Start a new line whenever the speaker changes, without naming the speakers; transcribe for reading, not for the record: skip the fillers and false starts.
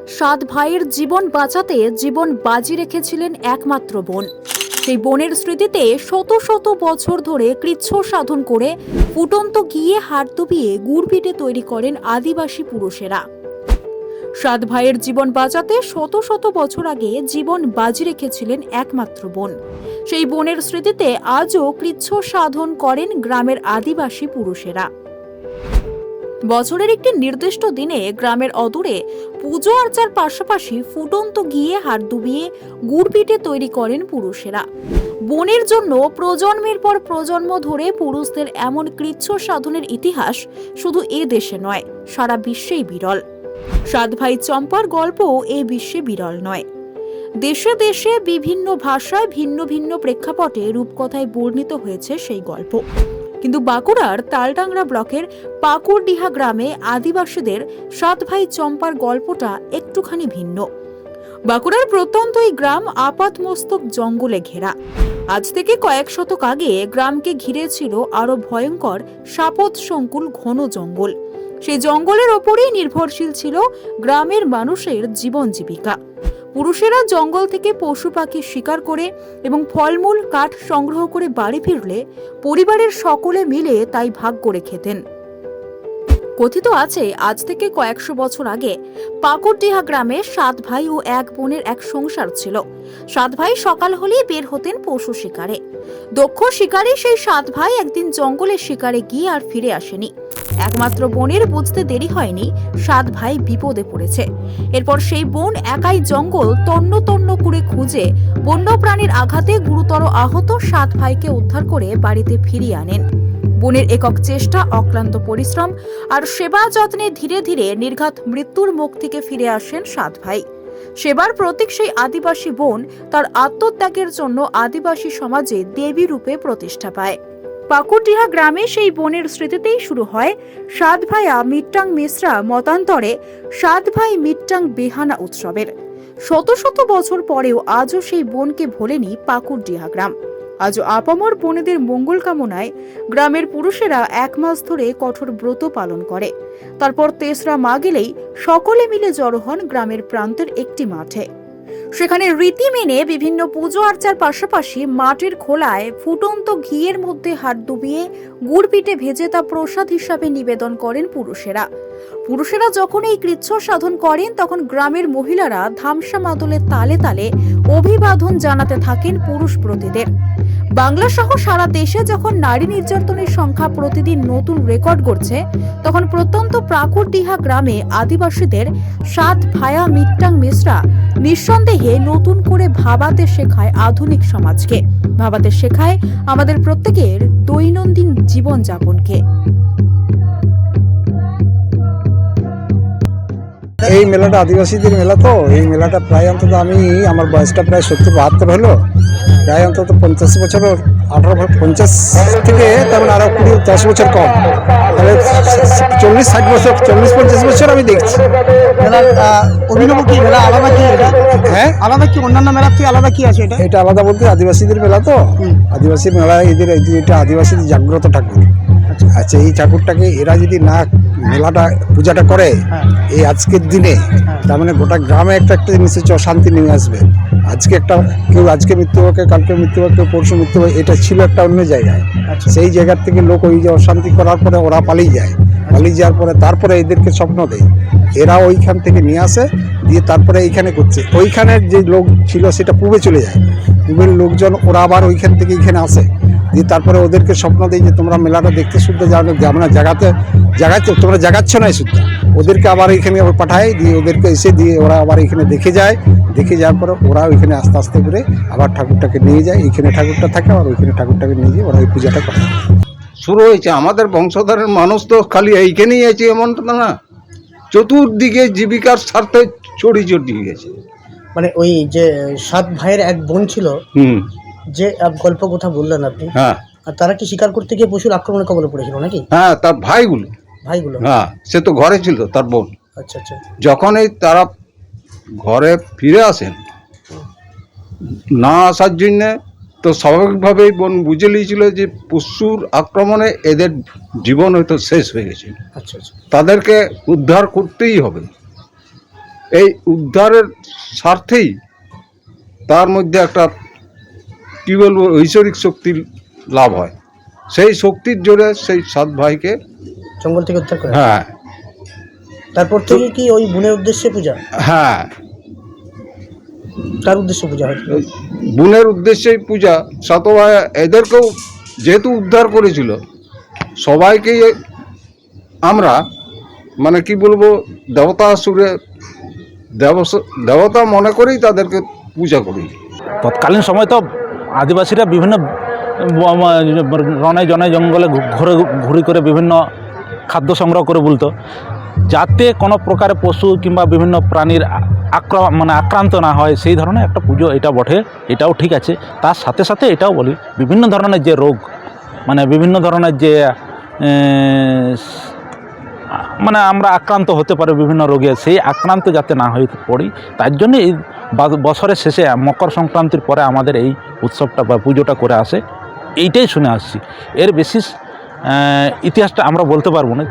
সাত ভাইয়ের জীবন বাঁচাতে জীবন বাজি রেখেছিলেন একমাত্র বোন। সেই বোনের স্মৃতিতে শত শত বছর ধরে কৃচ্ছ সাধন করে ফুটন্ত গিয়ে হাড় ডুবিয়ে গুড় পিঠে তৈরি করেন আদিবাসী পুরুষেরা। সাত ভাইয়ের জীবন বাঁচাতে শত শত বছর আগে জীবন বাজি রেখেছিলেন একমাত্র বোন। সেই বোনের স্মৃতিতে আজও কৃচ্ছ সাধন করেন গ্রামের আদিবাসী পুরুষেরা। বছরের একটি নির্দিষ্ট দিনে গ্রামের অদূরে পুজো আর্চার পাশাপাশি ফুটন্ত গিয়ে হাড় ডুবিয়ে গুড় পিঠে তৈরি করেন পুরুষেরা। বোনের জন্য প্রজন্মের পর প্রজন্ম ধরে পুরুষদের এমন কৃচ্ছ সাধনের ইতিহাস শুধু এ দেশে নয়, সারা বিশ্বেই বিরল। সাত ভাই চম্পার গল্প এই বিশ্বে বিরল নয়। দেশে দেশে বিভিন্ন ভাষায় ভিন্ন ভিন্ন প্রেক্ষাপটে রূপকথায় বর্ণিত হয়েছে সেই গল্প। কিন্তু বাঁকুড়ার তালডাংরা ব্লকের পাকুড়ডিহা গ্রামে আদিবাসীদের সাত ভাই চম্পার গল্পটা একটুখানি ভিন্ন। বাঁকুড়ার প্রত্যন্ত এই গ্রাম আপাতমস্তক জঙ্গলে ঘেরা। আজ থেকে কয়েক শতক আগে গ্রামকে ঘিরে ছিল আরো ভয়ঙ্কর সাপত সংকুল ঘন জঙ্গল। সেই জঙ্গলের ওপরেই নির্ভরশীল ছিল গ্রামের মানুষের জীবন জীবিকা। পুরুষেরা জঙ্গল থেকে পশু পাখি শিকার করে এবং ফলমূল কাঠ সংগ্রহ করে বাড়ি ফিরলে পরিবারের সকলে মিলে তাই ভাগ করে খেতেন। কথিত আছে আজ থেকে কয়েকশো বছর আগে পাকুড়ডিহা গ্রামে সাত ভাই ও এক বোনের এক সংসার ছিল। সাত ভাই সকাল হলেই বের হতেন পশু শিকারে। দক্ষ শিকারী সেই সাত ভাই একদিন জঙ্গলে শিকারে গিয়ে আর ফিরে আসেনি। একমাত্র বোনের বুঝতে দেরি হয়নি সাত ভাই বিপদে পড়েছে। এরপর সেই বোন একাই জঙ্গল তন্ন তন্ন করে খুঁজে বন্যপ্রাণীর আঘাতে গুরুতর আহত সাত ভাইকে উদ্ধার করে বাড়িতে ফিরিয়ে আনেন। বোনের একক চেষ্টা, অক্লান্ত পরিশ্রম আর সেবা যত্নে ধীরে ধীরে নির্ঘাত মৃত্যুর মুখ থেকে ফিরে আসেন সাত ভাই। সেবার প্রতীক সেই আদিবাসী বোন তার আত্মত্যাগের জন্য আদিবাসী সমাজে দেবী রূপে প্রতিষ্ঠা পায়। পাকুড়ডিহা গ্রামে সেই বোনের স্মৃতিতেই শুরু হয় সাত ভাইয়া মিট্টাং মিশ্রা মতান্তরে সাত ভাই মিট্টাং বেহানা উৎসবের। শত শত বছর পরেও আজও সেই বোনকে ভোলেনি পাকুড়ডিহা গ্রাম। আজও আপামর বোনেদের মঙ্গল কামনায় গ্রামের পুরুষেরা এক মাস ধরে কঠোর ব্রত পালন করে। তারপর তেসরা মা গেলেই সকলে মিলে জড়ো হন গ্রামের প্রান্তের একটি মাঠে। সেখানে রীতি মেনে বিভিন্ন পুজো আর্চার পাশাপাশি মাটির খোলায় ফুটন্ত ঘিয়ের মধ্যে হাত ডুবিয়ে গুড় পিঠে ভেজে তা প্রসাদ হিসাবে নিবেদন করেন পুরুষেরা। পুরুষেরা যখন এই কৃচ্ছ সাধন করেন তখন গ্রামের মহিলারা ধামসা মাদলের তালে তালে অভিবাদন জানাতে থাকেন পুরুষ ব্রতীদের। বাংলা সহ সারা দেশে যখন নারী নির্যাতনের সংখ্যা প্রতিদিন নতুন রেকর্ড গড়ছে, তখন প্রত্যন্ত পাকুড়ডিহা গ্রামে আদিবাসীদের সাত ভায়া মিট্টাং মিশ্রা নিঃসন্দেহে নতুন করে ভাবাতে শেখায় আধুনিক সমাজকে, ভাবাতে শেখায় আমাদের প্রত্যেকের দৈনন্দিন জীবনযাপনকে।
এই মেলাটা আদিবাসীদের মেলা, তো এই মেলাটা প্রায় অন্তত আমি আমার বয়সটা প্রায় 70-72 হলো, প্রায় অন্তত 50 বছর 50 থেকে তেমন আরো 10 বছর কম, তাহলে 40-60 বছর 40-50 বছর আমি দেখছি।
মেলার অভিনব কি, মেলা আলাদা কি? এটা
হ্যাঁ
আলাদা কি, অন্যান্য মেলার থেকে আলাদা কি আছে?
এটা আলাদা বলতে আদিবাসীদের মেলা, তো আদিবাসী মেলা এদের এটা আদিবাসীদের জাগ্রত ঠাকুর। আচ্ছা, এই ঠাকুরটাকে এরা যদি না মেলাটা পূজাটা করে এই আজকের দিনে, তার মানে গোটা গ্রামে একটা জিনিসের অশান্তি নেমে আসবে। আজকে একটা কেউ আজকে মৃত্যু হোক, কালকে মৃত্যু হোক, কেউ পরশু মৃত্যু হোক, এটা ছিল একটা অন্য জায়গায়। সেই জায়গার থেকে লোক ওই যে অশান্তি করার পরে ওরা পালিয়ে যায়। পালিয়ে যাওয়ার পরে তারপরে এদেরকে স্বপ্ন দেয়, এরা ওইখান থেকে নিয়ে আসে, দিয়ে তারপরে এইখানে করছে। ওইখানের যে লোক ছিল সেটা পূবে চলে যায়, পূবের লোকজন ওরা আবার ওইখান থেকে এইখানে আসে, দিয়ে তারপরে ওদেরকে স্বপ্ন দেয় যে তোমরা মেলাটা দেখতে শুদ্ধ যাও না, আমরা জাগাতে তোমরা জাগাচ্ছ না শুদ্ধ। ওদেরকে আবার এখানে পাঠায়, দিয়ে ওদেরকে এসে দিয়ে ওরা আবার এখানে দেখে যাওয়ার পরে ওরা ওইখানে আস্তে আস্তে করে আবার ঠাকুরটাকে নিয়ে যায়। এইখানে ঠাকুরটা থাকে, আর ওইখানে ঠাকুরটাকে নিয়ে গিয়ে ওরা এই পূজাটা করে।
শুরু হয়েছে আমাদের বংশধরের মানুষ তো খালি এইখানেই আছে এমনটা না, চতুর্দিকে জীবিকার স্বার্থে ছড়িয়ে গেছে।
মানে ওই যে সাত ভাইয়ের এক বোন ছিল, যে গল্প কথা বললেন আপনি,
হ্যাঁ,
আর তারা কি শিকার করতে গিয়ে পশুর আক্রমণের কবলে পড়েছিল নাকি?
হ্যাঁ, তার ভাইগুলো,
হ্যাঁ,
সে তো ঘরে ছিল, তার বোন।
আচ্ছা আচ্ছা।
যখনই তারা ঘরে ফিরে আসেন, না আসার জন্যে তো স্বাভাবিকভাবেই বোন বুঝে নিয়েছিল যে পশুর আক্রমণে এদের জীবন হয়তো শেষ হয়ে গেছে।
আচ্ছা আচ্ছা।
তাদেরকে উদ্ধার করতেই হবে। এই উদ্ধারের স্বার্থেই তার মধ্যে একটা কী বলবো ঐশ্বরিক শক্তির লাভ হয়, সেই শক্তির জোরে সেই 7 ভাইকে
জঙ্গল থেকে উদ্ধার করে।
হ্যাঁ
তারপর থেকে কি ওই বোনের উদ্দেশ্যে পূজা,
হ্যাঁ
কার উদ্দেশ্যে পূজা হয়?
ওই বোনের উদ্দেশ্যেই পূজা। 7 ভাই এদেরকেও যেহেতু উদ্ধার করেছিল, সবাইকেই আমরা মানে কি বলবো দেবতা সুরে দেবতা মনে করেই তাদেরকে পূজা করি।
তৎকালীন সময় তো আদিবাসীরা বিভিন্ন রনে জনে জঙ্গলে ঘুরে করে বিভিন্ন খাদ্য সংগ্রহ করে বলতো, যাতে কোনো প্রকারে পশু কিংবা বিভিন্ন প্রাণীর আক্রান্ত না হয়, সেই ধরনের একটা পুজো এটা বটে, এটাও ঠিক আছে। তার সাথে সাথে এটাও বলি বিভিন্ন ধরনের যে রোগ, মানে বিভিন্ন ধরনের যে মানে আমরা আক্রান্ত হতে পারি বিভিন্ন রোগে, সেই আক্রান্ত যাতে না হয়ে পড়ি, তার জন্য এই বছরের শেষে মকর সংক্রান্তির পরে আমাদের এই উৎসবটা বা পুজোটা করে আসে, এইটাই শুনে আসছি। এর বিশেষ ইতিহাসটা আমরা বলতে পারবো না।